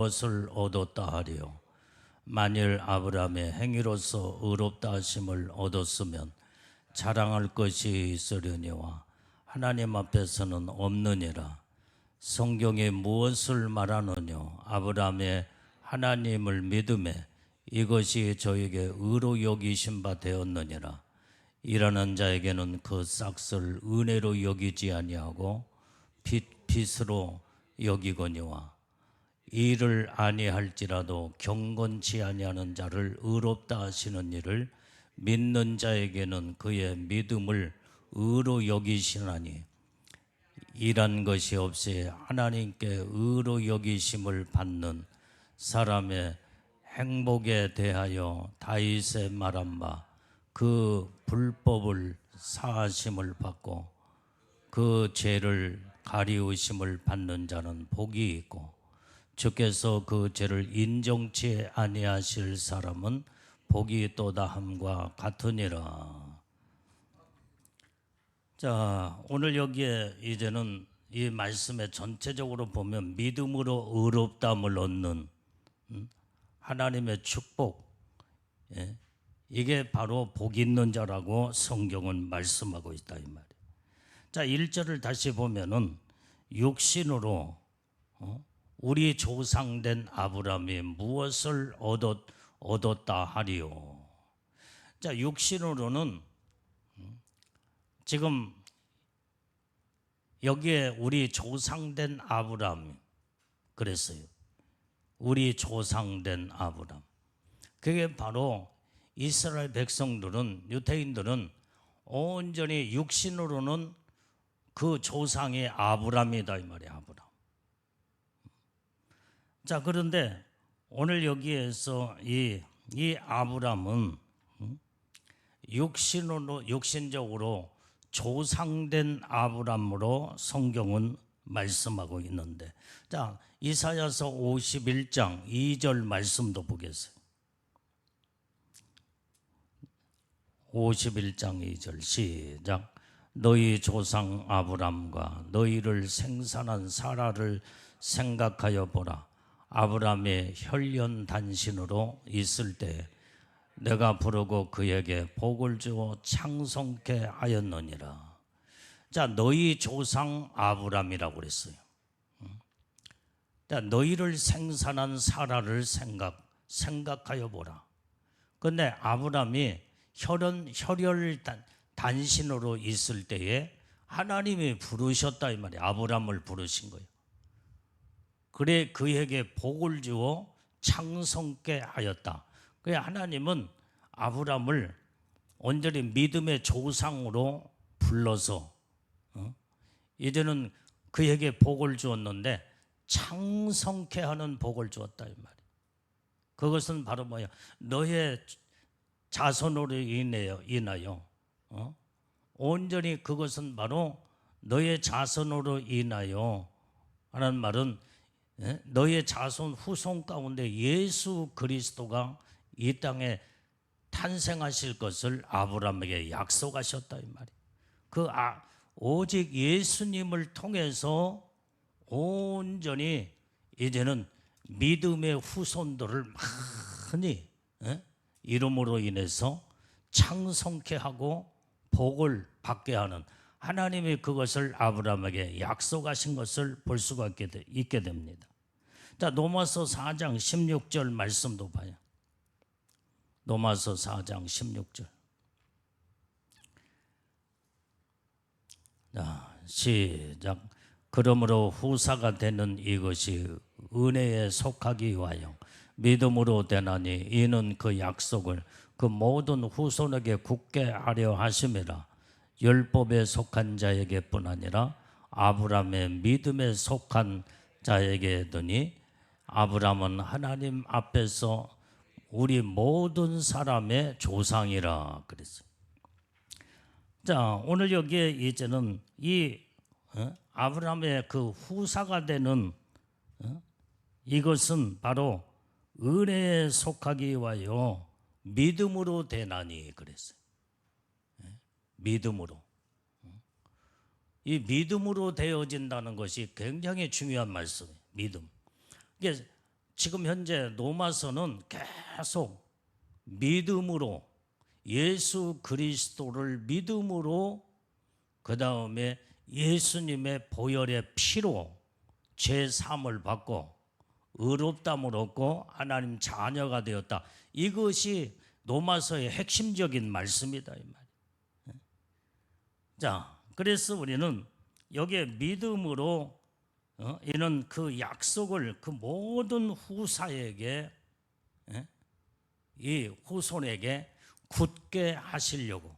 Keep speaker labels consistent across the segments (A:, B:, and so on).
A: 무엇을 얻었다 하리요. 만일 아브라함의 행위로서 의롭다 하심을 얻었으면 자랑할 것이 있으려니와 하나님 앞에서는 없느니라. 성경에 무엇을 말하느냐? 아브라함의 하나님을 믿음에 이것이 저에게 의로 여기신 바 되었느니라. 일하는 자에게는 그 싹을 은혜로 여기지 아니하고 빚으로 여기거니와 일을 아니할지라도 경건치 아니하는 자를 의롭다 하시는 일을 믿는 자에게는 그의 믿음을 의로 여기시나니 일한 것이 없이 하나님께 의로 여기심을 받는 사람의 행복에 대하여 다윗의 말한 바 그 불법을 사하심을 받고 그 죄를 가리우심을 받는 자는 복이 있고 주께서 그 죄를 인정치 아니하실 사람은 복이 또다함과 같으니라. 자, 오늘 여기에 이제는 이 말씀에 전체적으로 보면 믿음으로 의롭다함을 얻는 하나님의 축복, 이게 바로 복 있는 자라고 성경은 말씀하고 있다 이 말이에요. 자, 1절을 다시 보면은 육신으로 우리 조상된 아브라함이 무엇을 얻었다 하리요. 자, 육신으로는 지금 여기에 우리 조상된 아브라함 그랬어요. 우리 조상된 아브라함. 그게 바로 이스라엘 백성들은, 유대인들은 온전히 육신으로는 그 조상이 아브라함이다 이 말이야. 아브라함. 자, 그런데 오늘 여기에서 이 아브라함은 육신적으로 조상된 아브라함으로 성경은 말씀하고 있는데, 자, 이사야서 51장 2절 말씀도 보겠어요. 51장 2절 시작. 너희 조상 아브람과 너희를 생산한 사라를 생각하여 보라. 아브람의 혈연 단신으로 있을 때 내가 부르고 그에게 복을 주어 창성케 하였느니라. 자, 너희 조상 아브람이라고 그랬어요. 자, 너희를 생산한 사라를 생각하여 보라. 근데 아브람이 혈연 단신으로 있을 때에 하나님이 부르셨다 이 말이에요. 아브람을 부르신 거예요. 그래 그에게 복을 주어 창성케 하였다. 그래 하나님은 아브람을 온전히 믿음의 조상으로 불러서 이제는 그에게 복을 주었는데 창성케 하는 복을 주었다 이 말이에요. 그것은 바로 뭐야? 너의 자손으로 인하여 온전히 그것은 바로 너의 자손으로 인하여 하는 말은 너의 자손 후손 가운데 예수 그리스도가 이 땅에 탄생하실 것을 아브라함에게 약속하셨다 이 말이에요. 오직 예수님을 통해서 온전히 이제는 믿음의 후손들을 많이 이름으로 인해서 창성케 하고 복을 받게 하는 하나님이 그것을 아브라함에게 약속하신 것을 볼 수가 있게 됩니다. 자, 로마서 4장 16절 말씀도 봐요. 로마서 4장 16절. 자, 시작. 그러므로 후사가 되는 이것이 은혜에 속하기 위하여 믿음으로 되나니 이는 그 약속을 그 모든 후손에게 굳게 하려 하심이라. 율법에 속한 자에게뿐 아니라 아브라함의 믿음에 속한 자에게더니 아브라함은 하나님 앞에서 우리 모든 사람의 조상이라 그랬어요. 자, 오늘 여기에 이제는 이 아브라함의 그 후사가 되는 이것은 바로 은혜에 속하기 위하여 믿음으로 되나니 그랬어요. 믿음으로. 이 믿음으로 되어진다는 것이 굉장히 중요한 말씀이에요. 믿음. 이게 지금 현재 로마서는 계속 믿음으로 예수 그리스도를 믿음으로 그 다음에 예수님의 보혈의 피로 죄 사함을 받고 의롭다함을 얻고 하나님 자녀가 되었다. 이것이 로마서의 핵심적인 말씀이다 이 말이에요. 자, 그래서 우리는 여기에 믿음으로 이는 그 약속을 그 모든 후사에게 이 후손에게 굳게 하시려고.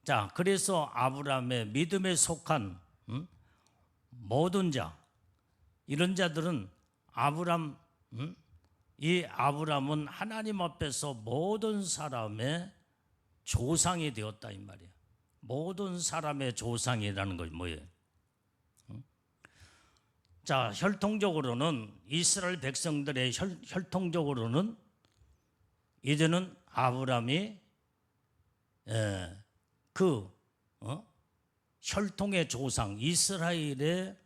A: 자, 그래서 아브라함의 믿음에 속한 모든 자, 이런 자들은 이 아브라함은 하나님 앞에서 모든 사람의 조상이 되었다 이 말이에요. 모든 사람의 조상이라는 것이 뭐예요? 자, 혈통적으로는 이스라엘 백성들의 혈통적으로는 이제는 아브라함이 혈통의 조상, 이스라엘의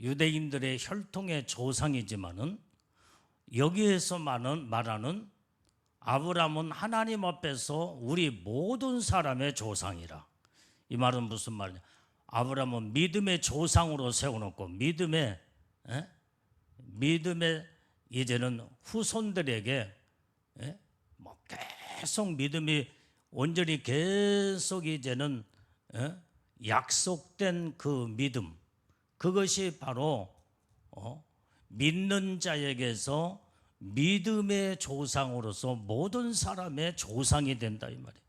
A: 유대인들의 혈통의 조상이지만은 여기에서 말하는 아브라함은 하나님 앞에서 우리 모든 사람의 조상이라. 이 말은 무슨 말이냐? 아브라함은 믿음의 조상으로 세워놓고 믿음의 이제는 후손들에게 뭐 계속 믿음이 온전히 계속 이제는 약속된 그 믿음, 그것이 바로 믿는 자에게서 믿음의 조상으로서 모든 사람의 조상이 된다 이 말이에요.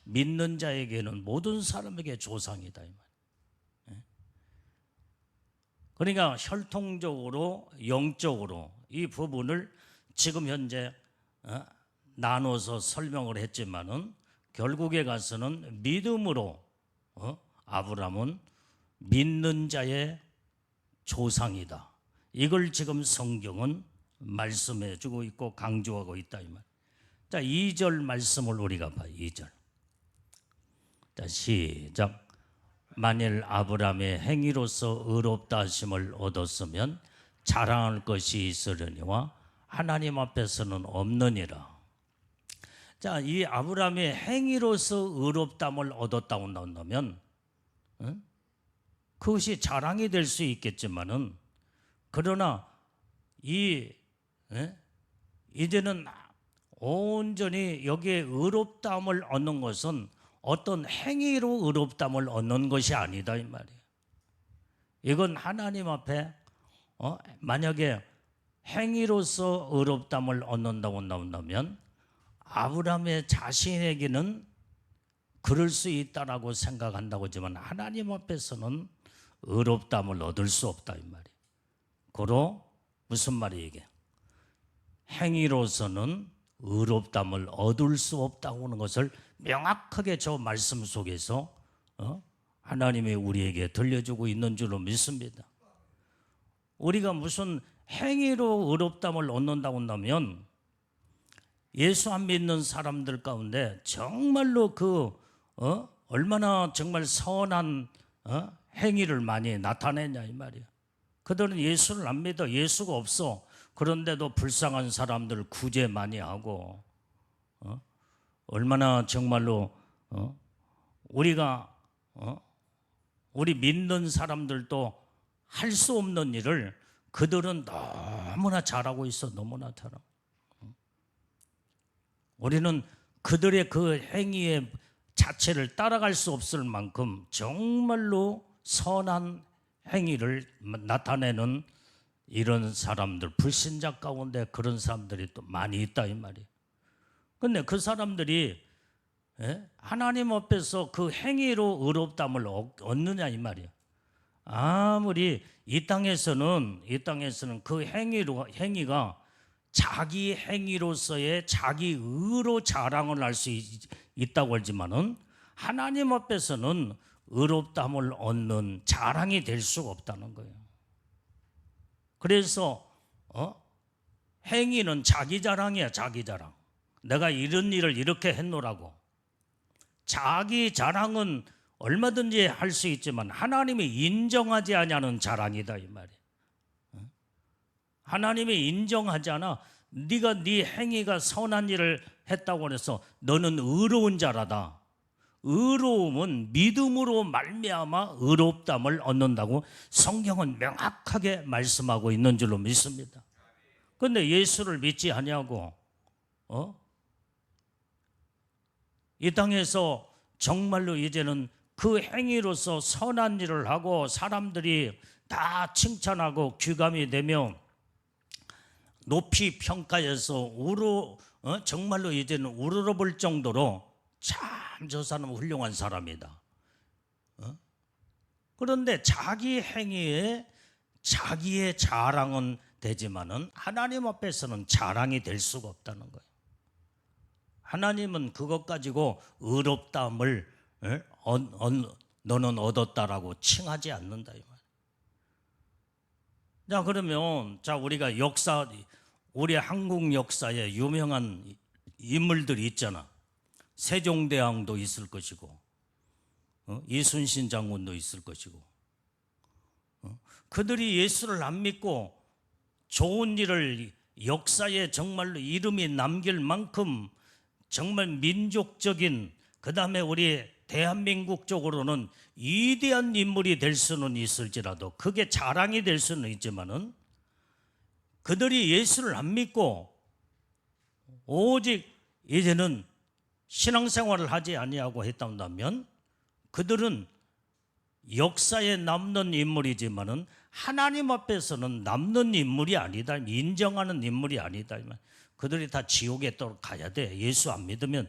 A: 믿는 자에게는 모든 사람에게 조상이다 이 말이에요. 그러니까 혈통적으로 영적으로 이 부분을 지금 현재 나눠서 설명을 했지만은 결국에 가서는 믿음으로 아브라함은 믿는 자의 조상이다. 이걸 지금 성경은 말씀해 주고 있고 강조하고 있다 이 말. 자, 2절 말씀을 우리가 봐요. 2절. 자, 시작. 만일 아브라함의 행위로서 의롭다 하심을 얻었으면 자랑할 것이 있으려니와 하나님 앞에서는 없느니라. 자, 이 아브라함의 행위로서 의롭다함을 얻었다고 나온다면 그것이 자랑이 될 수 있겠지만은, 그러나 이제는 온전히 여기에 의롭다함을 얻는 것은 어떤 행위로 의롭다함을 얻는 것이 아니다 이 말이에요. 이건 하나님 앞에 만약에 행위로서 의롭다함을 얻는다고 나온다면 아브라함의 자신에게는 그럴 수 있다라고 생각한다고 하지만 하나님 앞에서는 의롭다함을 얻을 수 없다 이 말이에요. 고로 무슨 말이에요 이게? 행위로서는 의롭다함을 얻을 수 없다고 하는 것을 명확하게 저 말씀 속에서 하나님이 우리에게 들려주고 있는 줄로 믿습니다. 우리가 무슨 행위로 의롭다함을 얻는다고 한다면 예수 안 믿는 사람들 가운데 정말로 얼마나 정말 선한 행위를 많이 나타내냐 이 말이야. 그들은 예수를 안 믿어. 예수가 없어. 그런데도 불쌍한 사람들 구제 많이 하고 얼마나 정말로 우리가 우리 믿는 사람들도 할 수 없는 일을 그들은 너무나 잘하고 있어. 너무나 잘하고. 우리는 그들의 그 행위의 자체를 따라갈 수 없을 만큼 정말로 선한 행위를 나타내는 이런 사람들, 불신자 가운데 그런 사람들이 또 많이 있다 이 말이에요. 그런데 그 사람들이 하나님 앞에서 그 행위로 의롭다함을 얻느냐 이 말이에요. 아무리 이 땅에서는 그 행위가 자기 행위로서의 자기 의로 자랑을 할 수 있다고 하지만은 하나님 앞에서는 의롭다함을 얻는 자랑이 될 수가 없다는 거예요. 그래서 행위는 자기 자랑이야. 자기 자랑. 내가 이런 일을 이렇게 했노라고. 자기 자랑은 얼마든지 할 수 있지만 하나님이 인정하지 않냐는 자랑이다 이 말이에요. 하나님이 인정하잖아. 네가 네 행위가 선한 일을 했다고 해서 너는 의로운 자라다. 의로움은 믿음으로 말미암아 의롭담을 얻는다고 성경은 명확하게 말씀하고 있는 줄로 믿습니다. 그런데 예수를 믿지 아니하고 이 땅에서 정말로 이제는 그 행위로서 선한 일을 하고 사람들이 다 칭찬하고 귀감이 되며 높이 평가해서 정말로 이제는 우러러볼 정도로 참 저 사람은 훌륭한 사람이다. 그런데 자기 행위에 자기의 자랑은 되지만은 하나님 앞에서는 자랑이 될 수가 없다는 거예요. 하나님은 그것 가지고 의롭다함을 너는 얻었다라고 칭하지 않는다 이 말. 자, 그러면 우리가 우리 한국 역사에 유명한 인물들이 있잖아. 세종대왕도 있을 것이고 이순신 장군도 있을 것이고 그들이 예수를 안 믿고 좋은 일을 역사에 정말로 이름이 남길 만큼 정말 민족적인, 그 다음에 우리 대한민국 쪽으로는 위대한 인물이 될 수는 있을지라도 그게 자랑이 될 수는 있지만은 그들이 예수를 안 믿고 오직 이제는 신앙생활을 하지 아니하고 했다면 그들은 역사에 남는 인물이지만은 하나님 앞에서는 남는 인물이 아니다, 인정하는 인물이 아니다. 그들이 다 지옥에 또 가야 돼. 예수 안 믿으면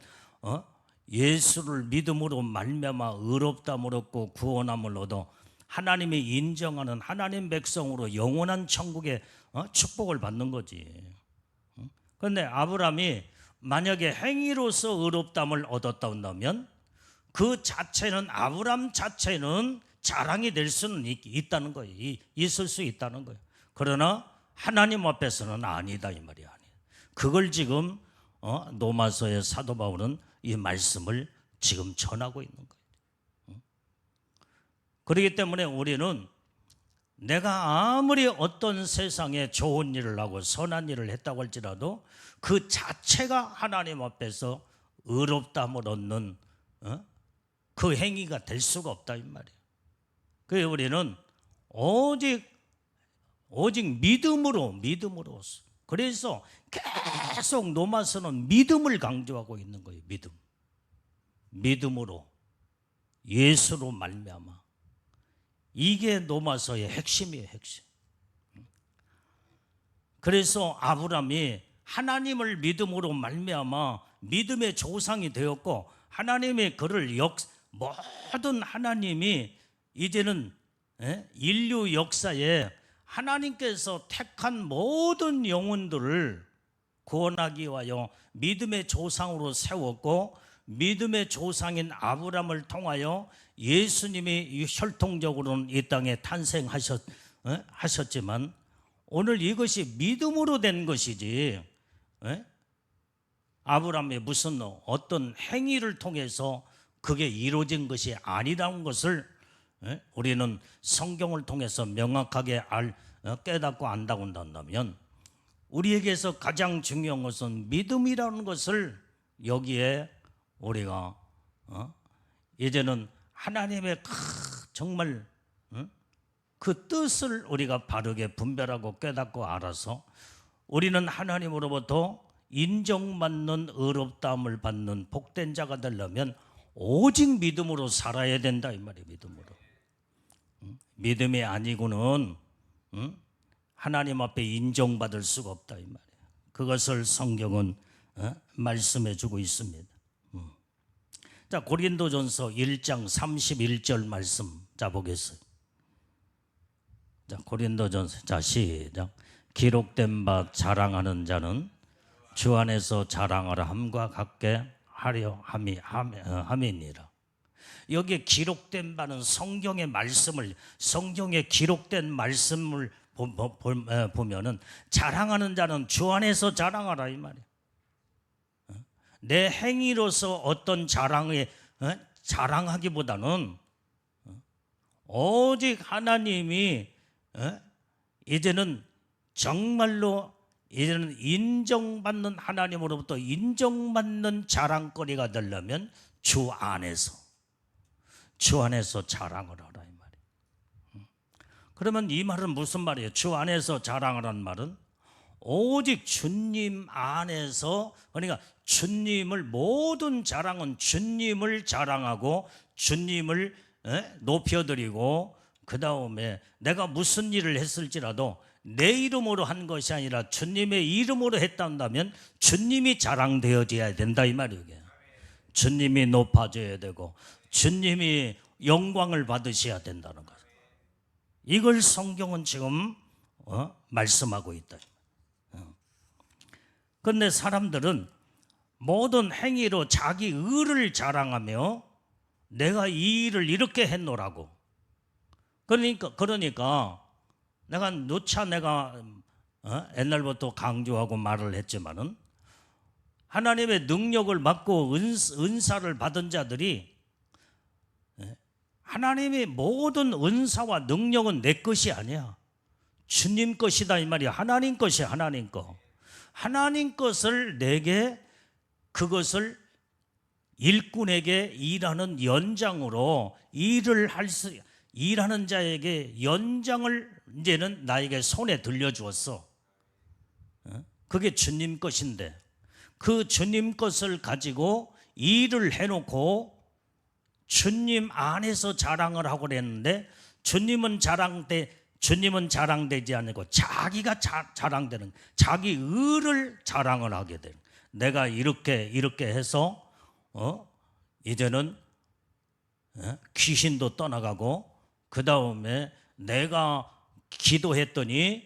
A: 예수를 믿음으로 말미암아 의롭다함을 얻고 구원함을 얻어 하나님이 인정하는 하나님 백성으로 영원한 천국의 축복을 받는 거지. 그런데 아브라함이 만약에 행위로서 의롭다함을 얻었다 한다면 그 자체는 아브라함 자체는 자랑이 될 수는 있다는 거예요. 있을 수 있다는 거예요. 그러나 하나님 앞에서는 아니다 이 말이 아니에요. 그걸 지금 로마서의 사도 바울은 이 말씀을 지금 전하고 있는 거예요. 그렇기 때문에 우리는 내가 아무리 어떤 세상에 좋은 일을 하고 선한 일을 했다고 할지라도 그 자체가 하나님 앞에서 의롭다함을 얻는 그 행위가 될 수가 없다 이 말이에요. 그래서 우리는 오직 믿음으로. 그래서 계속 로마서는 믿음을 강조하고 있는 거예요. 믿음으로 예수로 말미암아. 이게 로마서의 핵심이에요. 핵심. 그래서 아브라함이 하나님을 믿음으로 말미암아 믿음의 조상이 되었고 하나님의 그를 모든 하나님이 이제는 인류 역사에 하나님께서 택한 모든 영혼들을 구원하기 위하여 믿음의 조상으로 세웠고 믿음의 조상인 아브라함을 통하여 예수님이 혈통적으로는 이 땅에 탄생하셨지만 오늘 이것이 믿음으로 된 것이지 아브라함의 무슨 어떤 행위를 통해서 그게 이루어진 것이 아니라는 것을 우리는 성경을 통해서 명확하게 깨닫고 안다고 한다면 우리에게서 가장 중요한 것은 믿음이라는 것을 여기에 우리가 이제는 하나님의 정말 그 뜻을 우리가 바르게 분별하고 깨닫고 알아서 우리는 하나님으로부터 인정받는 의롭다함을 받는 복된 자가 되려면 오직 믿음으로 살아야 된다 이 말이에요. 믿음이 아니고는 하나님 앞에 인정받을 수가 없다 이 말이에요. 그것을 성경은 말씀해 주고 있습니다. 자, 고린도전서 1장 31절 말씀 보겠어요. 자, 고린도전서 시작. 기록된 바 자랑하는 자는 주 안에서 자랑하라 함과 같게 하려 함이니라. 여기에 기록된 바는 성경의 기록된 말씀을 보면은 자랑하는 자는 주 안에서 자랑하라 이 말이에요. 내 행위로서 어떤 자랑하기보다는 오직 하나님이 이제는 정말로 이제는 인정받는, 하나님으로부터 인정받는 자랑거리가 되려면 주 안에서 자랑을 하라 이 말이에요. 그러면 이 말은 무슨 말이에요? 주 안에서 자랑하라는 말은 오직 주님 안에서, 그러니까 주님을, 모든 자랑은 주님을 자랑하고 주님을 높여드리고, 그 다음에 내가 무슨 일을 했을지라도 내 이름으로 한 것이 아니라 주님의 이름으로 했다면 주님이 자랑되어져야 된다 이 말이에요. 주님이 높아져야 되고 주님이 영광을 받으셔야 된다는 것. 이걸 성경은 지금 말씀하고 있다. 그런데 사람들은 모든 행위로 자기 의를 자랑하며 내가 이 일을 이렇게 했노라고. 그러니까 내가 옛날부터 강조하고 말을 했지만은, 하나님의 능력을 받고 은사를 받은 자들이, 하나님의 모든 은사와 능력은 내 것이 아니야. 주님 것이다 이 말이야. 하나님 것이 하나님 거. 하나님 것을 내게, 그것을 일꾼에게 일하는 연장으로 일하는 자에게 연장을 이제는 나에게 손에 들려주었어. 그게 주님 것인데, 그 주님 것을 가지고 일을 해놓고 주님 안에서 자랑을 하고 그랬는데, 주님은 자랑되지 않고 자기가 자랑되는, 자기 의를 자랑을 하게 되는. 내가 이렇게 해서 이제는 귀신도 떠나가고, 그 다음에 내가 기도했더니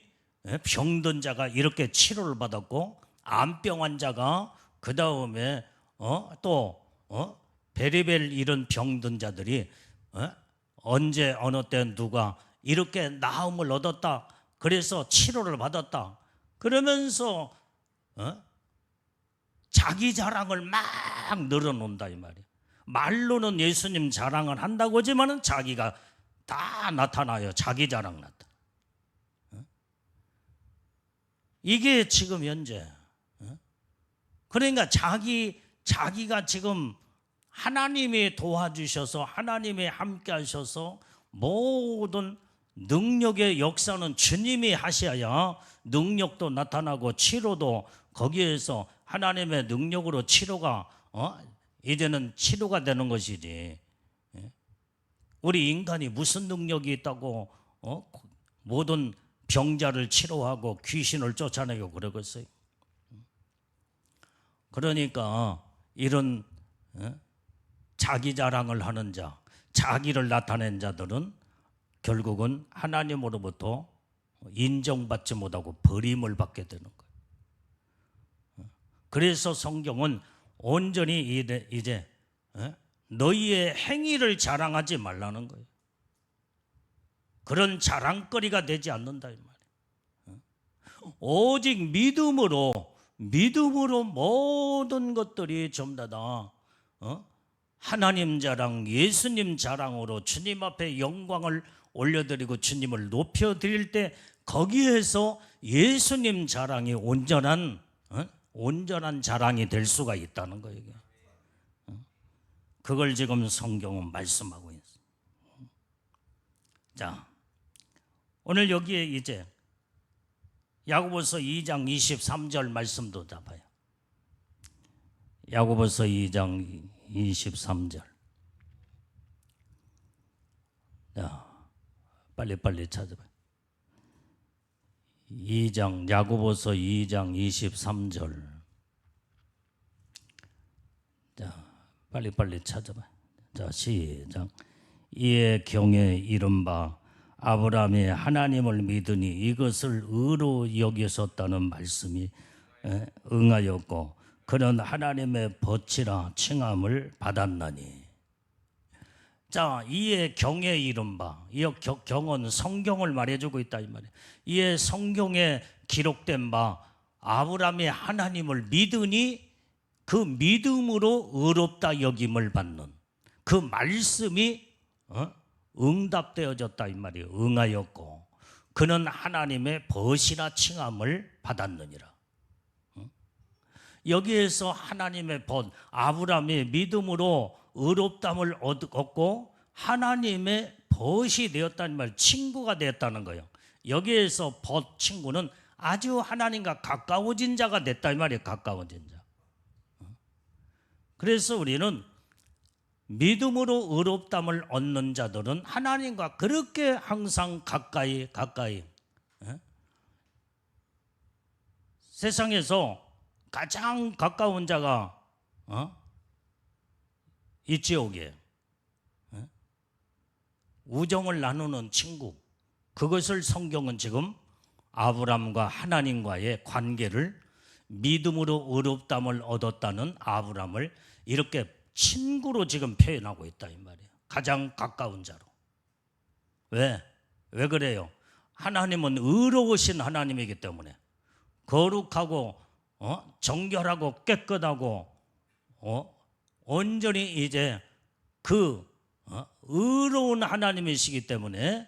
A: 병든 자가 이렇게 치료를 받았고, 암병 환자가, 그 다음에 또 베리벨 이런 병든 자들이 언제 어느 때 누가 이렇게 나음을 얻었다, 그래서 치료를 받았다, 그러면서 자기 자랑을 막 늘어놓는다 이 말이에요. 말로는 예수님 자랑을 한다고 하지만은 자기가 다 나타나요. 자기 자랑 나타나. 이게 지금 현재. 그러니까 자기가 지금 하나님이 도와주셔서, 하나님이 함께 하셔서 모든 능력의 역사는 주님이 하셔야 능력도 나타나고 치료도 거기에서 하나님의 능력으로 치료가 이제는 치료가 되는 것이지. 우리 인간이 무슨 능력이 있다고 모든 병자를 치료하고 귀신을 쫓아내고 그러겠어요. 그러니까 이런 자기 자랑을 하는 자, 자기를 나타낸 자들은 결국은 하나님으로부터 인정받지 못하고 버림을 받게 되는 거예요. 그래서 성경은 온전히 이제 너희의 행위를 자랑하지 말라는 거예요. 그런 자랑거리가 되지 않는다 이 말이에요. 오직 믿음으로 모든 것들이 전부 다 하나님 자랑, 예수님 자랑으로 주님 앞에 영광을 올려드리고 주님을 높여드릴 때, 거기에서 예수님 자랑이 온전한 자랑이 될 수가 있다는 거예요. 그걸 지금 성경은 말씀하고 있어요. 자, 오늘 여기에 이제 야고보서 2장 23절 말씀도 잡아요. 야고보서 2장 23절. 자, 빨리 찾아봐요. 야고보서 2장 23절. 자, 빨리 찾아봐요. 자, 시작. 이에 경에 이른바 아브라함이 하나님을 믿으니 이것을 의로 여기셨다는 말씀이 응하였고, 그는 하나님의 벗이라 칭함을 받았나니. 자, 이에 경에 이른바, 이 경은 성경을 말해주고 있다 이 말이에요. 이에 성경에 기록된 바 아브라함이 하나님을 믿으니 그 믿음으로 의롭다 여김을 받는 그 말씀이 응답되어졌다 이 말이에요. 응하였고, 그는 하나님의 벗이라 칭함을 받았느니라. 여기에서 하나님의 벗, 아브라함이 믿음으로 의롭다함을 얻고 하나님의 벗이 되었다는 말, 친구가 되었다는 거예요. 여기에서 벗, 친구는 아주 하나님과 가까워진 자가 됐다 이 말이에요. 가까워진 자. 그래서 우리는 믿음으로 의롭다함을 얻는 자들은 하나님과 그렇게 항상 가까이 세상에서 가장 가까운 자가 이 지옥이에요. 우정을 나누는 친구, 그것을 성경은 지금 아브라함과 하나님과의 관계를 믿음으로 의롭다함을 얻었다는 아브라함을 이렇게 친구로 지금 표현하고 있다 이 말이에요. 가장 가까운 자로. 왜 그래요? 하나님은 의로우신 하나님이기 때문에 거룩하고 정결하고 깨끗하고 온전히 이제 그 의로운 하나님이시기 때문에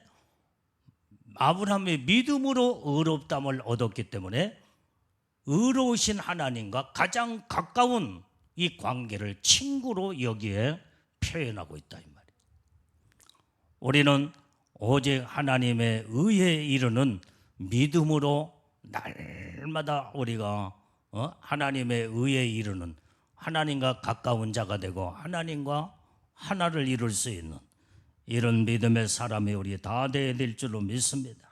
A: 아브라함이 믿음으로 의롭다함을 얻었기 때문에 의로우신 하나님과 가장 가까운 이 관계를 친구로 여기에 표현하고 있다 이 말이에요. 우리는 오직 하나님의 의에 이르는 믿음으로 날마다 우리가 하나님의 의에 이르는 하나님과 가까운 자가 되고 하나님과 하나를 이룰 수 있는 이런 믿음의 사람이 우리 다 되어야 될 줄로 믿습니다.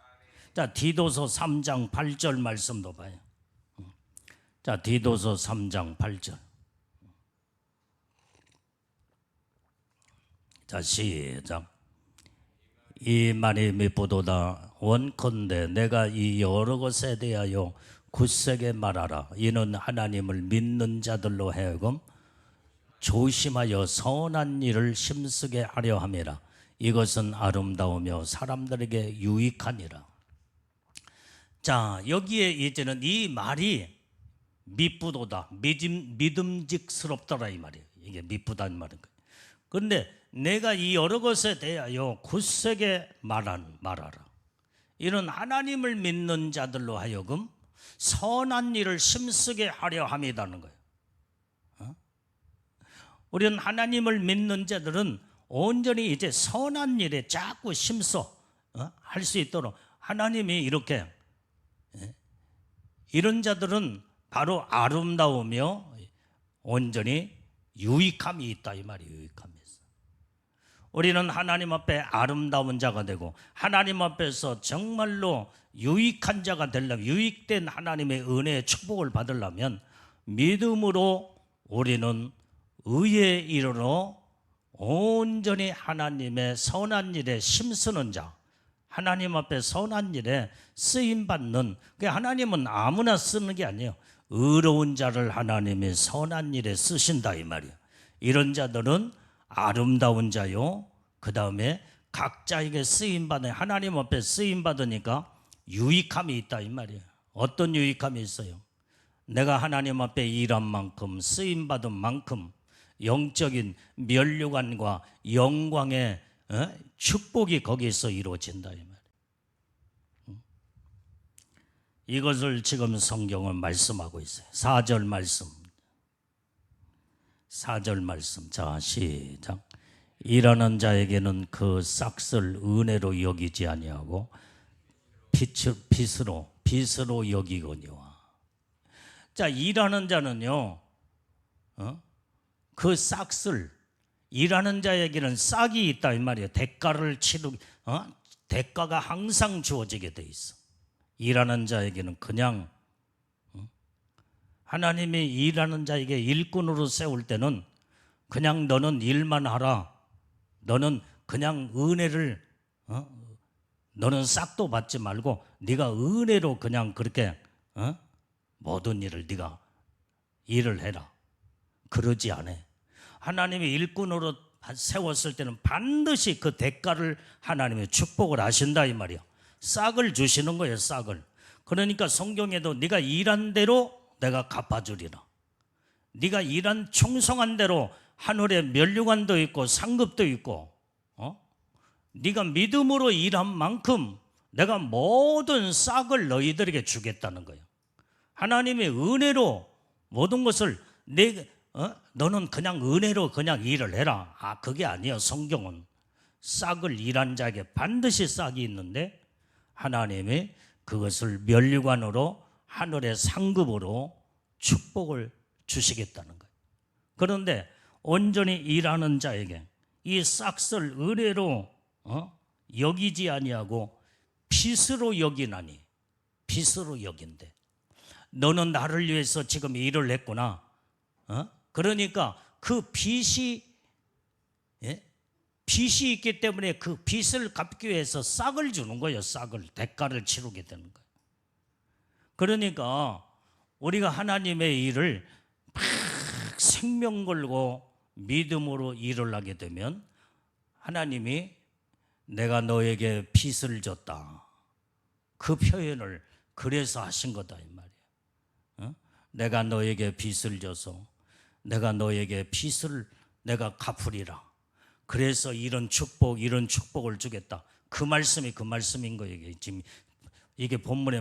A: 자, 디도서 3장 8절 말씀도 봐요. 자, 디도서 3장 8절. 자, 시작. 이 말이 미쁘도다. 원컨대 내가 이 여러 것에 대하여 굳세게 말하라. 이는 하나님을 믿는 자들로 하여금 조심하여 선한 일을 힘쓰게 하려 함이라. 이것은 아름다우며 사람들에게 유익하니라. 자, 여기에 이제는 이 말이 미쁘도다, 믿음직스럽더라 이 말이에요. 이게 미쁘다는 말인 거예요. 그런데 내가 이 여러 것에 대하여 굳세게 말하라. 이는 하나님을 믿는 자들로 하여금 선한 일을 힘쓰게 하려 함이라는 거예요. 우리는 하나님을 믿는 자들은 온전히 이제 선한 일에 자꾸 힘써 할 수 있도록 하나님이 이렇게, 이런 자들은 바로 아름다우며 온전히 유익함이 있다 이 말이에요. 유익함이 있어. 우리는 하나님 앞에 아름다운 자가 되고 하나님 앞에서 정말로 유익한 자가 되려면, 유익된 하나님의 은혜의 축복을 받으려면 믿음으로 우리는 의에 이르러 온전히 하나님의 선한 일에 힘쓰는 자, 하나님 앞에 선한 일에 쓰임받는, 하나님은 아무나 쓰는 게 아니에요. 의로운 자를 하나님이 선한 일에 쓰신다 이 말이에요. 이런 자들은 아름다운 자요, 그 다음에 각자에게 쓰임받는, 하나님 앞에 쓰임받으니까 유익함이 있다 이 말이에요. 어떤 유익함이 있어요? 내가 하나님 앞에 일한 만큼, 쓰임받은 만큼 영적인 면류관과 영광의 축복이 거기서 이루어진다 이 말이에요. 이것을 지금 성경은 말씀하고 있어요. 4절 말씀. 4절 말씀. 자, 시작. 일하는 자에게는 그 싹을 은혜로 여기지 아니하고 빛으로 여기거니와. 자, 일하는 자는요, 그 싹을, 일하는 자에게는 싹이 있다 이 말이에요. 대가를 대가가 항상 주어지게 돼 있어. 일하는 자에게는 그냥, 하나님이 일하는 자에게 일꾼으로 세울 때는 그냥 너는 일만 하라, 너는 그냥 은혜를, 너는 싹도 받지 말고 네가 은혜로 그냥 그렇게 모든 일을 네가 일을 해라, 그러지 않아. 하나님이 일꾼으로 세웠을 때는 반드시 그 대가를 하나님이 축복을 하신다 이 말이야. 싹을 주시는 거예요. 싹을. 그러니까 성경에도 네가 일한 대로 내가 갚아주리라, 네가 일한 충성한 대로 하늘에 면류관도 있고 상급도 있고, 네가 믿음으로 일한 만큼 내가 모든 싹을 너희들에게 주겠다는 거예요. 하나님의 은혜로 모든 것을 너는 그냥 은혜로 그냥 일을 해라. 그게 아니에요. 성경은 싹을 일한 자에게 반드시 싹이 있는데 하나님이 그것을 면류관으로 하늘의 상급으로 축복을 주시겠다는 거예요. 그런데 온전히 일하는 자에게 이 싹을 은혜로 여기지 아니하고 빚으로 여기나니, 빚으로 여긴대. 너는 나를 위해서 지금 일을 했구나. 그러니까 그 빚이 있기 때문에 그 빚을 갚기 위해서 싹을 주는 거예요. 싹을, 대가를 치르게 되는 거예요. 그러니까 우리가 하나님의 일을 막 생명 걸고 믿음으로 일을 하게 되면 하나님이 내가 너에게 빚을 줬다. 그 표현을 그래서 하신 거다 이 말이에요. 내가 너에게 빚을 줘서 내가 너에게 빚을 내가 갚으리라. 그래서 이런 축복을 주겠다. 그 말씀이 그 말씀인 거예요. 지금 이게 본문에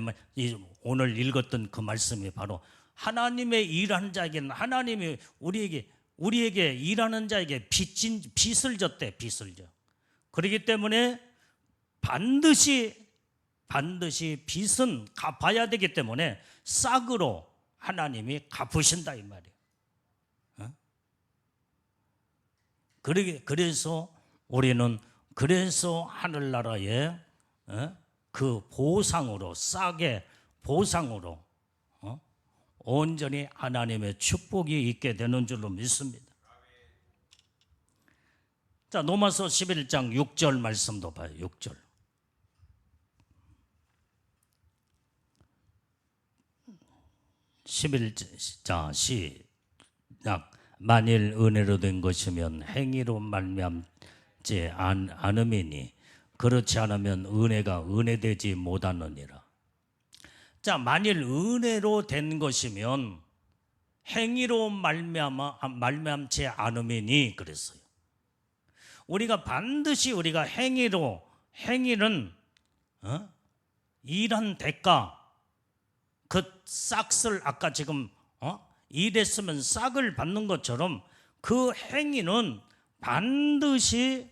A: 오늘 읽었던 그 말씀이 바로 하나님의 일하는 자에게는 하나님이 우리에게 일하는 자에게 빚을 줬대. 빚을 줘. 그렇기 때문에 반드시 빚은 갚아야 되기 때문에 싹으로 하나님이 갚으신다 이 말이에요. 그래서 우리는 하늘나라에 그 보상으로, 싹의 보상으로 온전히 하나님의 축복이 있게 되는 줄로 믿습니다. 자, 로마서 11장 6절 말씀도 봐요. 6절. 자, 시작. 만일 은혜로 된 것이면 행위로 말미암지 않음이니 그렇지 않으면 은혜가 은혜되지 못하느니라. 자, 만일 은혜로 된 것이면 행위로 말미암지 않음이니 그랬어요. 우리가 반드시 행위는 일한 대가, 그 싹을 아까 지금 일했으면 싹을 받는 것처럼 그 행위는 반드시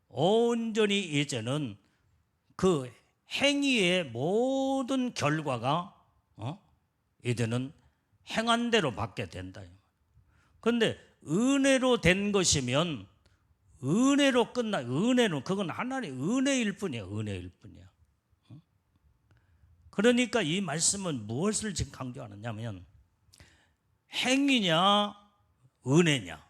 A: 온전히 이제는 그 행위의 모든 결과가 이제는 행한 대로 받게 된다. 그런데 은혜로 된 것이면 은혜로 은혜는 그건 하나님의 은혜일 뿐이야. 은혜일 뿐이야. 그러니까 이 말씀은 무엇을 지금 강조하느냐면 행위냐 은혜냐.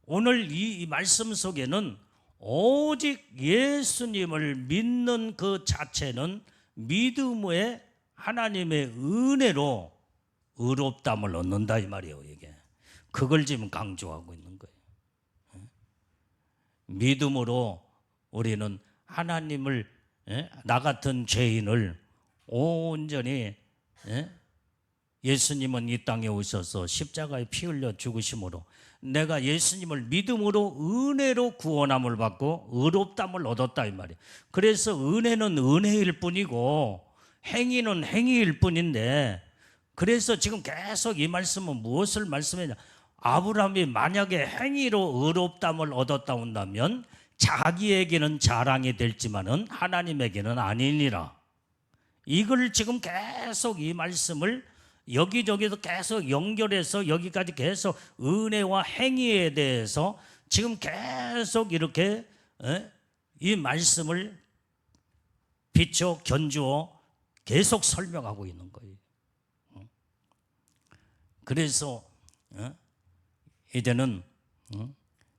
A: 오늘 이 말씀 속에는 오직 예수님을 믿는 그 자체는 믿음의 하나님의 은혜로 의롭담을 얻는다 이 말이에요. 이게 그걸 지금 강조하고 있는 거예요. 믿음으로 우리는 하나님을, 나 같은 죄인을 온전히, 예수님은 이 땅에 오셔서 십자가에 피 흘려 죽으심으로 내가 예수님을 믿음으로 은혜로 구원함을 받고 의롭담을 얻었다 이 말이에요. 그래서 은혜는 은혜일 뿐이고 행위는 행위일 뿐인데, 그래서 지금 계속 이 말씀은 무엇을 말씀하냐, 아브라함이 만약에 행위로 의롭담을 얻었다 온다면 자기에게는 자랑이 될지만은 하나님에게는 아니니라. 이걸 지금 계속 이 말씀을 여기저기도 계속 연결해서 여기까지 계속 은혜와 행위에 대해서 지금 계속 이렇게 이 말씀을 비춰 견주어 계속 설명하고 있는 거예요. 그래서 이제는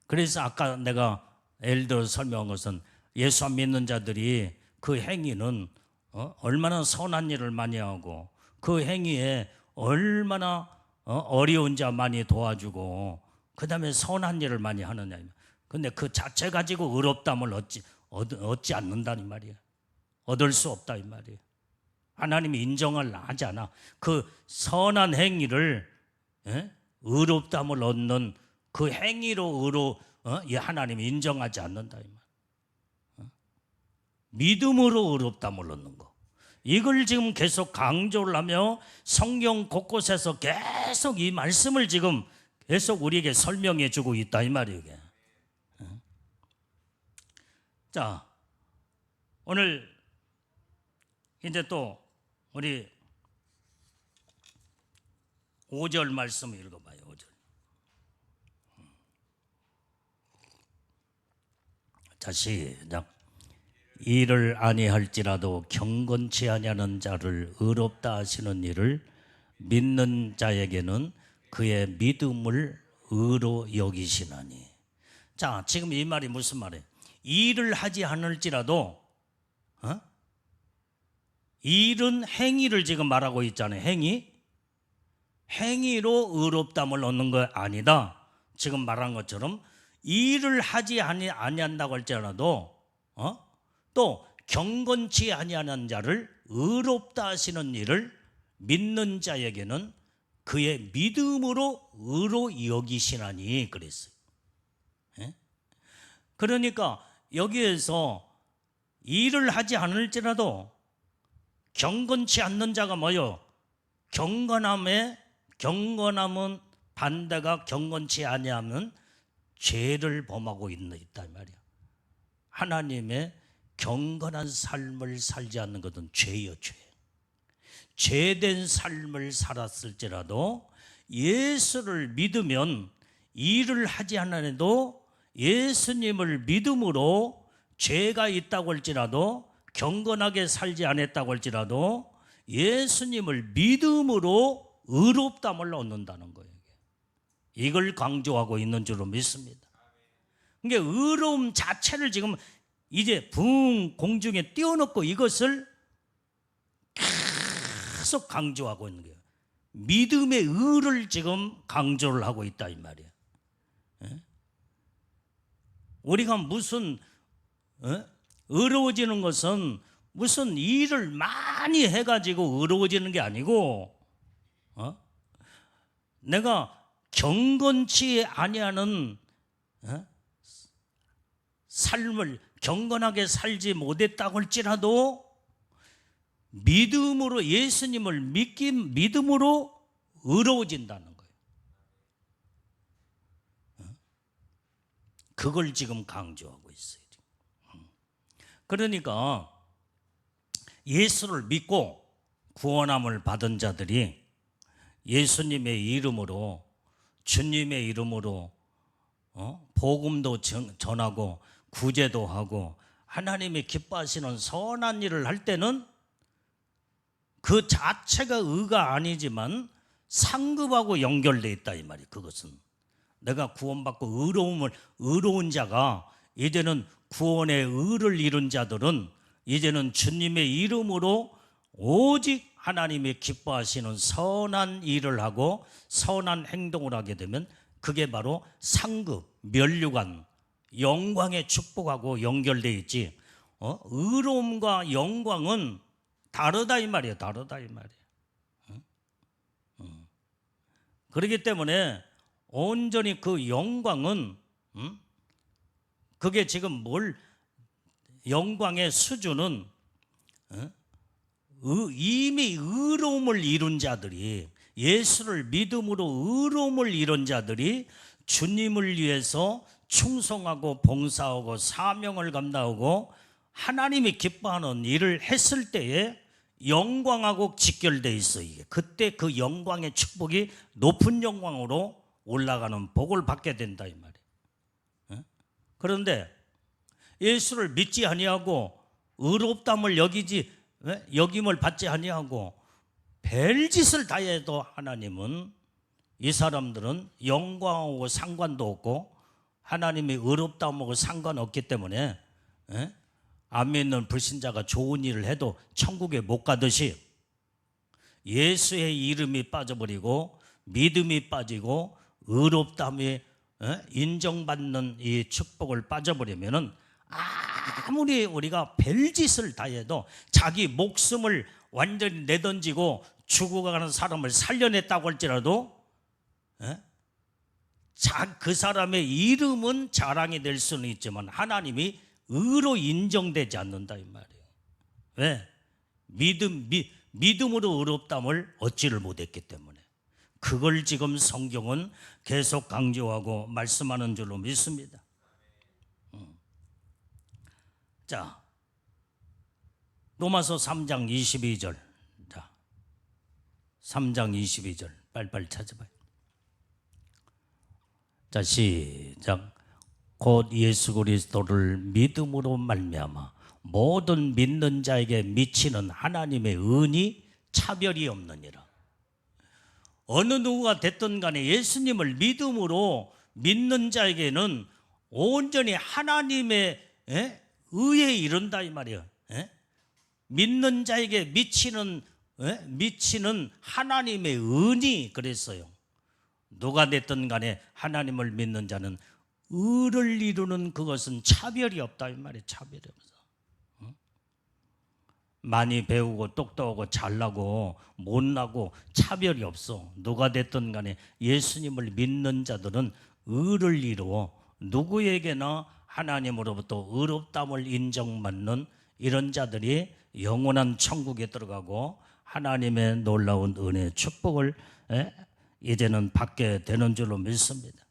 A: 그래서 아까 내가 예를 들어 설명한 것은 예수 안 믿는 자들이 그 행위는 얼마나 선한 일을 많이 하고 그 행위에 얼마나 어려운 자 많이 도와주고 그 다음에 선한 일을 많이 하느냐. 근데 그 자체 가지고 의롭담을 얻지 않는다는 말이에요. 얻을 수 없다 이 말이에요. 하나님이 인정을 하지 않아. 그 선한 행위를 의롭담을 얻는 그 행위로 이 하나님이 인정하지 않는다 이 말. 믿음으로 의롭다함을 얻는 거. 이걸 지금 계속 강조를 하며 성경 곳곳에서 계속 이 말씀을 지금 계속 우리에게 설명해 주고 있다 이 말이에요. 이게. 자, 오늘 이제 또 우리 5절 말씀을 읽어봐요. 5절. 자, 시작. 일을 아니할지라도 경건치 아니하는 자를 의롭다 하시는 일을 믿는 자에게는 그의 믿음을 의로 여기시나니. 자, 지금 이 말이 무슨 말이에요? 일을 하지 않을지라도 일은 행위를 지금 말하고 있잖아요. 행위로 의롭다함을 얻는 거 아니다. 지금 말한 것처럼 일을 하지 아니한다고 할지라도 또 경건치 아니하는 자를 의롭다 하시는 일을 믿는 자에게는 그의 믿음으로 의로 여기시나니 그랬어요. 그러니까 여기에서 일을 하지 않을지라도 경건치 않는 자가 뭐요? 경건함은 반대가 경건치 아니하면 죄를 범하고 있다 이 말이야. 하나님의 경건한 삶을 살지 않는 것은 죄요, 죄. 죄된 삶을 살았을지라도 예수를 믿으면 일을 하지 않아도 예수님을 믿음으로 죄가 있다고 할지라도 경건하게 살지 않았다고 할지라도 예수님을 믿음으로 의롭다함을 얻는다는 거예요. 이걸 강조하고 있는 줄로 믿습니다. 그러니까 의로움 자체를 지금 이제 붕 공중에 띄워놓고 이것을 계속 강조하고 있는 거예요. 믿음의 의를 지금 강조를 하고 있다 이 말이에요. 우리가 무슨 의로워지는 것은 무슨 일을 많이 해가지고 의로워지는 게 아니고 내가 경건치 아니하는 삶을 경건하게 살지 못했다고 할지라도 믿음으로 예수님을 믿음으로 의로워진다는 거예요. 그걸 지금 강조하고 있어요. 그러니까 예수를 믿고 구원함을 받은 자들이 예수님의 이름으로 주님의 이름으로 복음도 전하고 구제도 하고 하나님이 기뻐하시는 선한 일을 할 때는 그 자체가 의가 아니지만 상급하고 연결되어 있다 이 말이에요. 그것은 내가 구원받고 의로운 자가 이제는 구원의 의를 이룬 자들은 이제는 주님의 이름으로 오직 하나님이 기뻐하시는 선한 일을 하고 선한 행동을 하게 되면 그게 바로 상급, 면류관, 영광의 축복하고 연결되어 있지. 의로움과 영광은 다르다 이 말이에요. 다르다 이 말이에요. 그렇기 때문에 온전히 그 영광은 그게 지금 뭘 영광의 수준은 이미 의로움을 이룬 자들이 예수를 믿음으로 의로움을 이룬 자들이 주님을 위해서 충성하고 봉사하고 사명을 감당하고 하나님이 기뻐하는 일을 했을 때에 영광하고 직결되어 있어요. 그때 그 영광의 축복이 높은 영광으로 올라가는 복을 받게 된다 이 말이에요. 그런데 예수를 믿지 아니하고 의롭다함을 여김을 받지 아니하고 별짓을 다 해도 하나님은 이 사람들은 영광하고 상관도 없고 하나님이 의롭다함하고 상관없기 때문에 안 믿는 불신자가 좋은 일을 해도 천국에 못 가듯이 예수의 이름이 빠져버리고 믿음이 빠지고 의롭다함이 인정받는 이 축복을 빠져버리면은 아무리 우리가 별짓을 다 해도 자기 목숨을 완전히 내던지고 죽어가는 사람을 살려냈다고 할지라도 그 사람의 이름은 자랑이 될 수는 있지만 하나님이 의로 인정되지 않는다 이 말이에요. 왜? 믿음으로 의롭다함을 얻지를 못했기 때문에. 그걸 지금 성경은 계속 강조하고 말씀하는 줄로 믿습니다. 자, 로마서 3장 22절. 자, 3장 22절 빨리빨리 찾아봐요. 자, 시작. 곧 예수 그리스도를 믿음으로 말미암아 모든 믿는 자에게 미치는 하나님의 은이 차별이 없느니라. 어느 누구가 됐든 간에 예수님을 믿음으로 믿는 자에게는 온전히 하나님의 의에 이른다 이 말이에요. 믿는 자에게 미치는 하나님의 은이 그랬어요. 누가 됐든 간에 하나님을 믿는 자는 의를 이루는 그것은 차별이 없다 이 말이에요. 차별이 없어. 많이 배우고 똑똑하고 잘나고 못나고 차별이 없어. 누가 됐든 간에 예수님을 믿는 자들은 의를 이루어 누구에게나 하나님으로부터 의롭다함을 인정받는 이런 자들이 영원한 천국에 들어가고 하나님의 놀라운 은혜 축복을 이제는 받게 되는 줄로 믿습니다.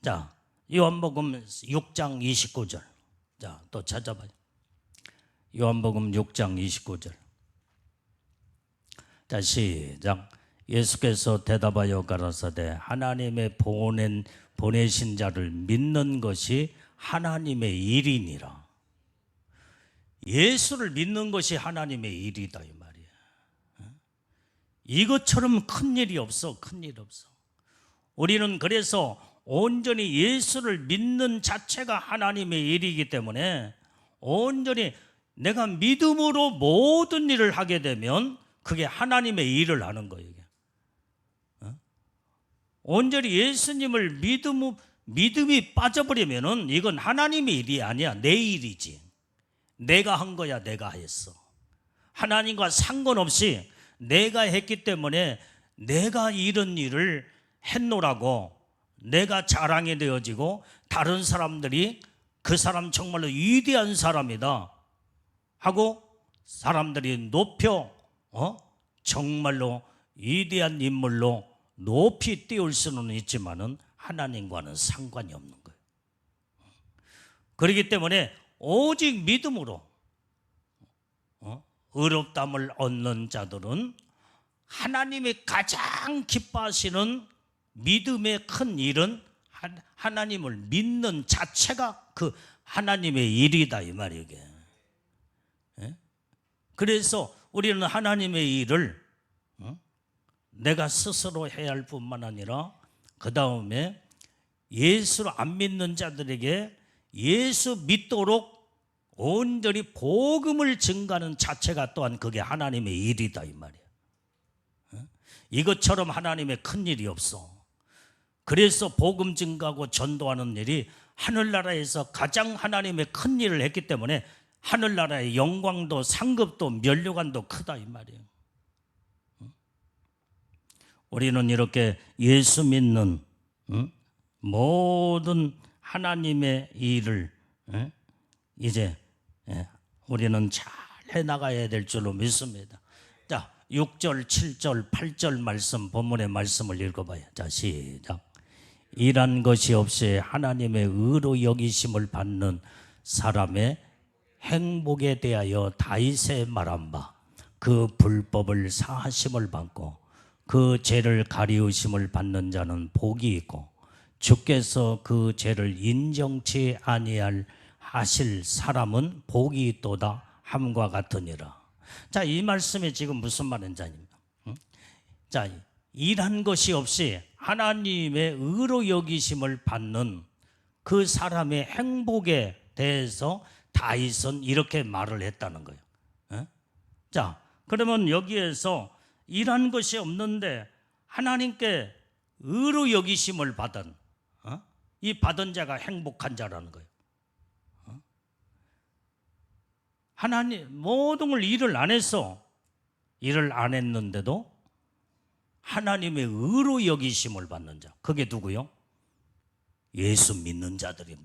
A: 자, 요한복음 6장 29절. 자, 또 찾아봐요. 요한복음 6장 29절. 자, 시작. 예수께서 대답하여 가라사대 하나님의 보내신 자를 믿는 것이 하나님의 일이니라. 예수를 믿는 것이 하나님의 일이다 이 말이야. 이것처럼 큰 일이 없어. 큰 일 없어. 우리는 그래서 온전히 예수를 믿는 자체가 하나님의 일이기 때문에 온전히 내가 믿음으로 모든 일을 하게 되면 그게 하나님의 일을 하는 거예요. 온전히 예수님을 믿음이 빠져버리면은 이건 하나님의 일이 아니야. 내 일이지. 내가 한 거야. 내가 했어. 하나님과 상관없이 내가 했기 때문에 내가 이런 일을 했노라고 내가 자랑이 되어지고 다른 사람들이 그 사람 정말로 위대한 사람이다 하고 사람들이 높여 정말로 위대한 인물로 높이 띄울 수는 있지만은 하나님과는 상관이 없는 거예요. 그렇기 때문에 오직 믿음으로 의롭다함을 얻는 자들은 하나님이 가장 기뻐하시는 믿음의 큰 일은 하나님을 믿는 자체가 그 하나님의 일이다 이 말이에요. 그래서 우리는 하나님의 일을 내가 스스로 해야 할 뿐만 아니라 그 다음에 예수를 안 믿는 자들에게 예수 믿도록 온전히 복음을 증가하는 자체가 또한 그게 하나님의 일이다 이 말이야. 이것처럼 하나님의 큰 일이 없어. 그래서 복음 증가하고 전도하는 일이 하늘나라에서 가장 하나님의 큰 일을 했기 때문에 하늘나라의 영광도 상급도 면류관도 크다 이 말이에요. 우리는 이렇게 예수 믿는 모든 하나님의 일을 이제 우리는 잘 해나가야 될 줄로 믿습니다. 자, 6절, 7절, 8절 말씀 본문의 말씀을 읽어봐요. 자, 시작. 일한 것이 없이 하나님의 의로 여기심을 받는 사람의 행복에 대하여 다윗의 말한 바 그 불법을 사하심을 받고 그 죄를 가리우심을 받는 자는 복이 있고 주께서 그 죄를 인정치 아니할 하실 사람은 복이 있도다 함과 같으니라. 자, 이 말씀이 지금 무슨 말인지 아닙니까? 자, 일한 것이 없이 하나님의 의로 여기심을 받는 그 사람의 행복에 대해서 다윗은 이렇게 말을 했다는 거예요. 자, 그러면 여기에서 일한 것이 없는데 하나님께 의로 여기심을 받은 이 받은 자가 행복한 자라는 거예요. 하나님 모든 걸 일을 안 했어. 일을 안 했는데도 하나님의 의로 여기심을 받는 자. 그게 누구요? 예수 믿는 자들의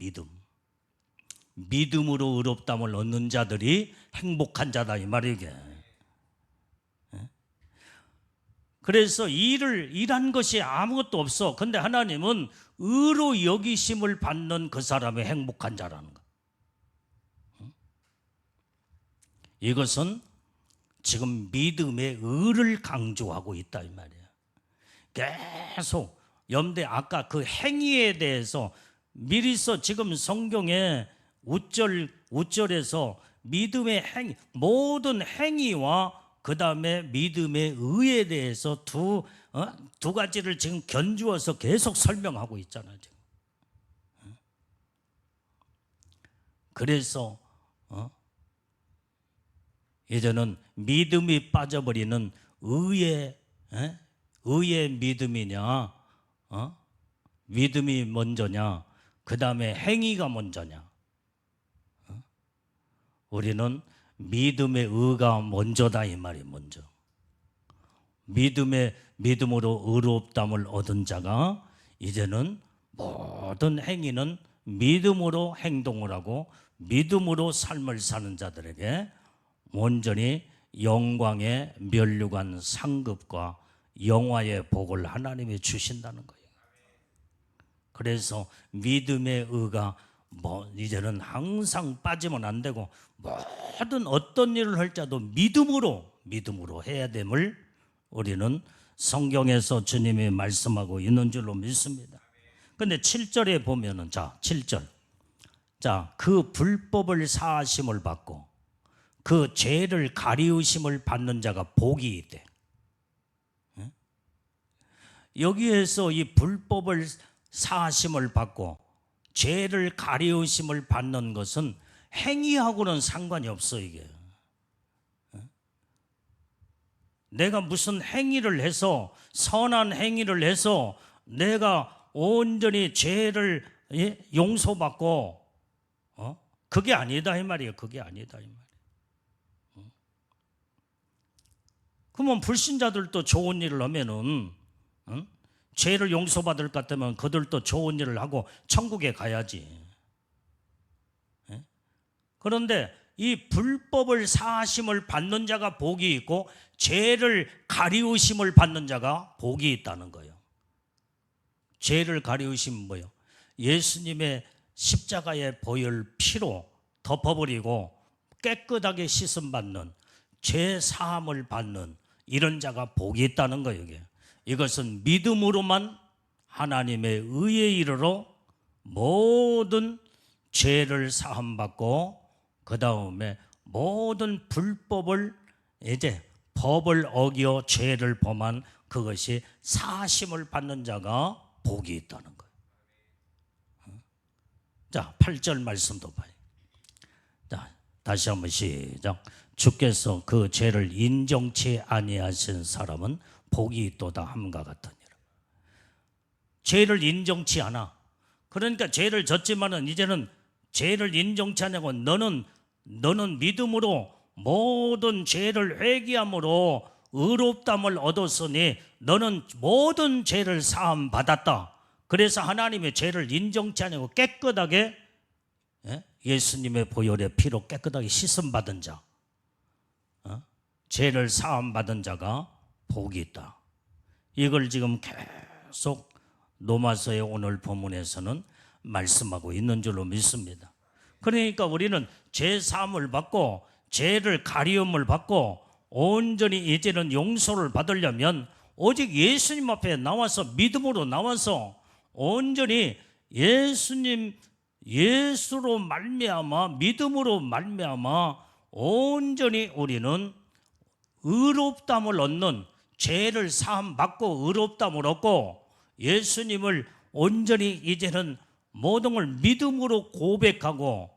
A: 믿음으로 의롭다함을 얻는 자들이 행복한 자다 이 말이게. 그래서 일한 것이 아무것도 없어. 근데 하나님은 의로 여기심을 받는 그 사람이 행복한 자라는 거. 이것은 지금 믿음의 의를 강조하고 있다 이 말이야. 계속 염대 아까 그 행위에 대해서 미리서 지금 성경에 우절에서 믿음의 모든 행위와 그 다음에 믿음의 의에 대해서 두 가지를 지금 견주어서 계속 설명하고 있잖아요. 지금. 그래서 이제는 믿음이 빠져버리는 의의 믿음이냐, 믿음이 먼저냐, 그 다음에 행위가 먼저냐. 우리는 믿음의 의가 먼저다 이 말이 먼저. 믿음으로 의롭다함을 얻은 자가 이제는 모든 행위는 믿음으로 행동을 하고 믿음으로 삶을 사는 자들에게 온전히 영광의 면류관 상급과 영화의 복을 하나님이 주신다는 거예요. 그래서 믿음의 의가 이제는 항상 빠지면 안 되고 모든 어떤 일을 할 자도 믿음으로 해야 됨을 우리는 성경에서 주님이 말씀하고 있는 줄로 믿습니다. 근데 7절에 보면은 7절. 그 불법을 사하심을 받고 그 죄를 가리우심을 받는 자가 복이 있대. 여기에서 이 불법을 사하심을 받고 죄를 가리우심을 받는 것은 행위하고는 상관이 없어 이게. 내가 무슨 행위를 해서 선한 행위를 해서 내가 온전히 죄를 용서받고 그게 아니다 이 말이에요. 그게 아니다 이 말이에요. 그러면 불신자들도 좋은 일을 하면은 죄를 용서받을 것 같으면 그들도 좋은 일을 하고 천국에 가야지. 그런데 이 불법을 사하심을 받는 자가 복이 있고 죄를 가리우심을 받는 자가 복이 있다는 거예요. 죄를 가리우심은 뭐예요? 예수님의 십자가의 보혈 피로 덮어버리고 깨끗하게 씻음받는 죄 사함을 받는 이런 자가 복이 있다는 거예요. 이것은 믿음으로만 하나님의 의에 이르러 모든 죄를 사함받고 그 다음에 모든 불법을 법을 어겨 죄를 범한 그것이 사하심을 받는 자가 복이 있다는 거예요. 8절 말씀도 봐요. 다시 한번 시작. 주께서 그 죄를 인정치 아니하신 사람은 복이 있도다 함과 같으니라. 죄를 인정치 않아. 그러니까 죄를 졌지만은 이제는 죄를 인정치 않냐고 너는 믿음으로 모든 죄를 회개함으로 의롭다함을 얻었으니 너는 모든 죄를 사함 받았다. 그래서 하나님의 죄를 인정치 않냐고 깨끗하게 예수님의 보혈의 피로 깨끗하게 씻음 받은 자, 죄를 사함 받은 자가 복이 있다. 이걸 지금 계속 로마서의 오늘 본문에서는 말씀하고 있는 줄로 믿습니다. 그러니까 우리는 죄 사함을 받고 죄를 가리움을 받고 온전히 이제는 용서를 받으려면 오직 예수님 앞에 나와서 믿음으로 나와서 온전히 예수로 말미암아 믿음으로 말미암아 온전히 우리는 의롭다함을 얻는 죄를 사함 받고 의롭다함을 얻고 예수님을 온전히 이제는 모든 걸 믿음으로 고백하고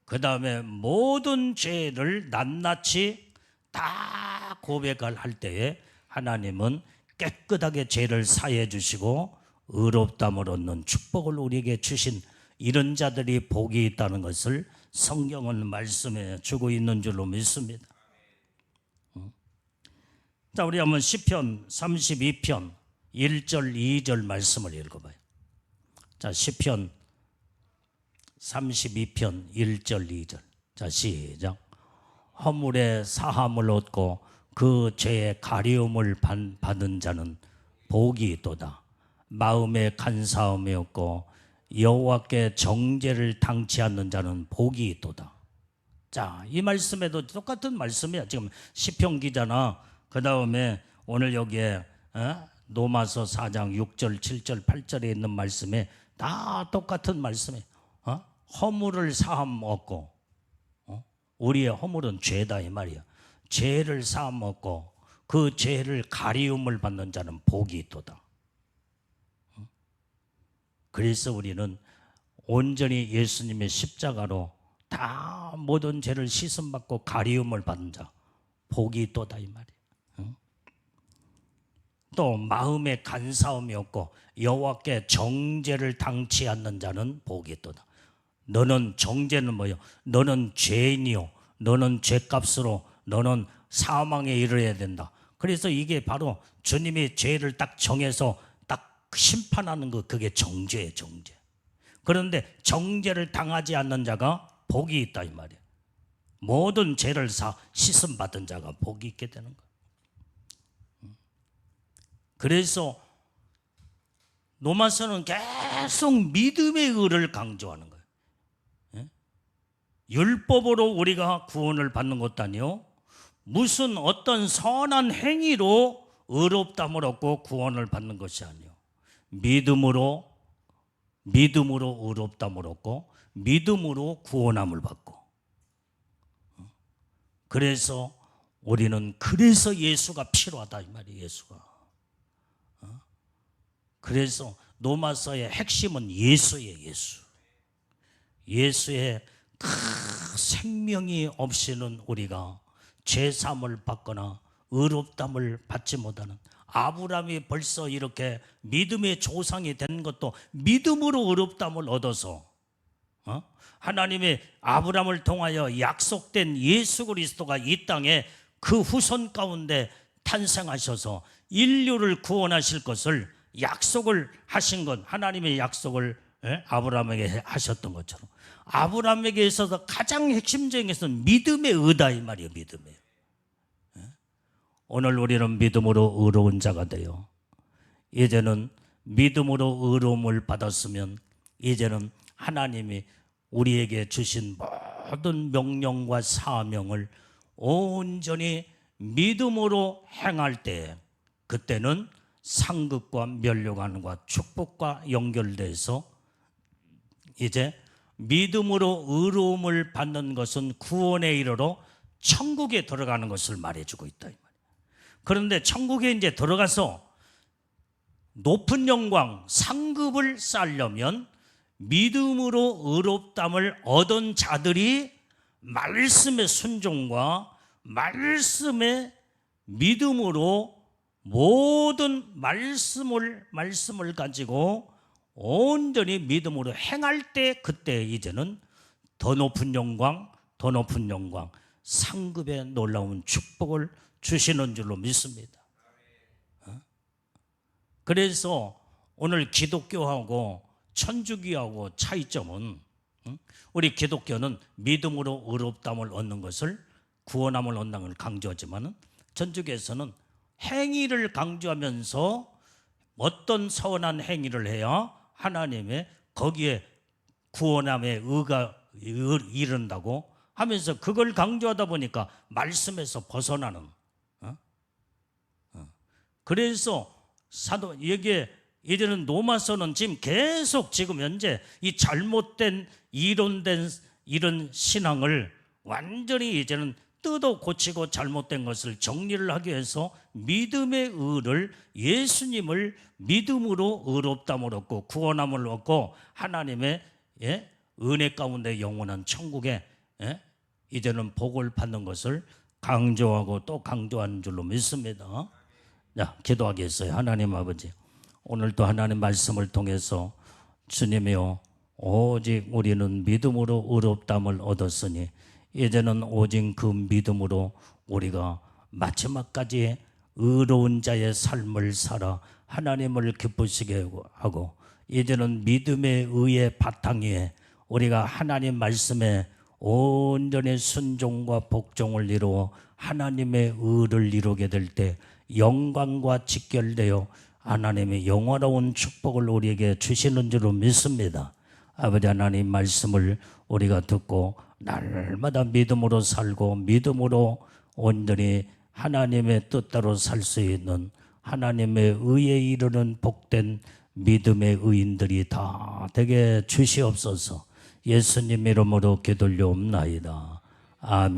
A: 그 다음에 모든 죄를 낱낱이 다 고백을 할 때에 하나님은 깨끗하게 죄를 사해 주시고 의롭다함을 얻는 축복을 우리에게 주신 이런 자들이 복이 있다는 것을 성경은 말씀해 주고 있는 줄로 믿습니다. 자, 우리 한번 시편 32편 1절 2절 말씀을 읽어봐요. 자, 시편 32편 1절 2절. 자, 시작. 허물의 사함을 얻고 그 죄의 가리움을 받은 자는 복이 있도다. 마음에 간사함이 없고 여호와께 정죄를 당치 않는 자는 복이 있도다. 자, 이 말씀에도 똑같은 말씀이야. 지금 시편 기자나 그 다음에 오늘 여기에 로마서 4장 6절 7절 8절에 있는 말씀에 다 똑같은 말씀이에요. 허물을 사함 얻고, 우리의 허물은 죄다 이 말이야. 죄를 사함 얻고 그 죄를 가리움을 받는 자는 복이 있도다. 그래서 우리는 온전히 예수님의 십자가로 다 모든 죄를 씻음받고 가리움을 받은 자 복이 있도다 이 말이야. 또 마음에 간사함이 없고 여호와께 정죄를 당치 않는 자는 복이 있도다. 너는 정죄는 뭐요? 너는 죄인이요, 너는 죄값으로 너는 사망에 이르러야 된다. 그래서 이게 바로 주님이 죄를 딱 정해서 딱 심판하는 거, 그게 정죄예요, 정죄. 그런데 정죄를 당하지 않는 자가 복이 있다 이 말이야. 모든 죄를 씻음 받은 자가 복이 있게 되는 거야. 그래서 로마서는 계속 믿음의 의를 강조하는 거예요. 율법으로 우리가 구원을 받는 것도 아니요, 무슨 어떤 선한 행위로 의롭다함을 얻고 구원을 받는 것이 아니요, 믿음으로 의롭다함을 얻고 믿음으로 구원함을 받고. 그래서 우리는 그래서 예수가 필요하다 이 말이에요. 예수가. 그래서 로마서의 핵심은 예수예요. 예수. 예수의 그 생명이 없이는 우리가 죄사함을 받거나 의롭다함을 받지 못하는, 아브라함이 벌써 이렇게 믿음의 조상이 된 것도 믿음으로 의롭다함을 얻어서 하나님의 아브라함을 통하여 약속된 예수 그리스도가 이 땅에 그 후손 가운데 탄생하셔서 인류를 구원하실 것을 약속을 하신 것, 하나님의 약속을 아브라함에게 하셨던 것처럼 아브라함에게 있어서 가장 핵심적인 것은 믿음의 의다 이 말이에요. 믿음의. 오늘 우리는 믿음으로 의로운 자가 되어 이제는 믿음으로 의로움을 받았으면 이제는 하나님이 우리에게 주신 모든 명령과 사명을 온전히 믿음으로 행할 때, 그때는 상급과 면류관과 축복과 연결돼서 이제 믿음으로 의로움을 받는 것은 구원에 이르러 천국에 들어가는 것을 말해주고 있다 이 말이에요. 그런데 천국에 이제 들어가서 높은 영광 상급을 쌓으려면 믿음으로 의롭다함을 얻은 자들이 말씀의 순종과 말씀의 믿음으로 모든 말씀을 가지고 온전히 믿음으로 행할 때, 그때 이제는 더 높은 영광 상급의 놀라운 축복을 주시는 줄로 믿습니다. 그래서 오늘 기독교하고 천주교하고 차이점은, 우리 기독교는 믿음으로 의롭다함을 얻는 것을, 구원함을 얻는 걸 강조하지만 천주교에서는 행위를 강조하면서 어떤 선한 행위를 해야 하나님의 거기에 구원함의 의가 이른다고 하면서 그걸 강조하다 보니까 말씀에서 벗어나는. 그래서 여기에 이제는 로마서는 지금 계속 지금 현재 이 잘못된 이론된 이런 신앙을 완전히 이제는 뜯어 고치고 잘못된 것을 정리를 하기 위해서 믿음의 의를, 예수님을 믿음으로 의롭다함을 얻고 구원함을 얻고 하나님의 은혜 가운데 영원한 천국에 이제는 복을 받는 것을 강조하고 또 강조하는 줄로 믿습니다. 자, 기도하겠어요. 하나님 아버지, 오늘도 하나님 말씀을 통해서 주님이여, 오직 우리는 믿음으로 의롭다함을 얻었으니 이제는 오직 그 믿음으로 우리가 마지막까지 의로운 자의 삶을 살아 하나님을 기쁘시게 하고 이제는 믿음의 의의 바탕 위에 우리가 하나님 말씀에 온전히 순종과 복종을 이루어 하나님의 의를 이루게 될 때 영광과 직결되어 하나님의 영원로운 축복을 우리에게 주시는 줄로 믿습니다. 아버지 하나님 말씀을 우리가 듣고 날마다 믿음으로 살고 믿음으로 온전히 하나님의 뜻대로 살 수 있는 하나님의 의에 이르는 복된 믿음의 의인들이 다 되게 주시옵소서. 예수님 이름으로 기도올려옵나이다. 아멘.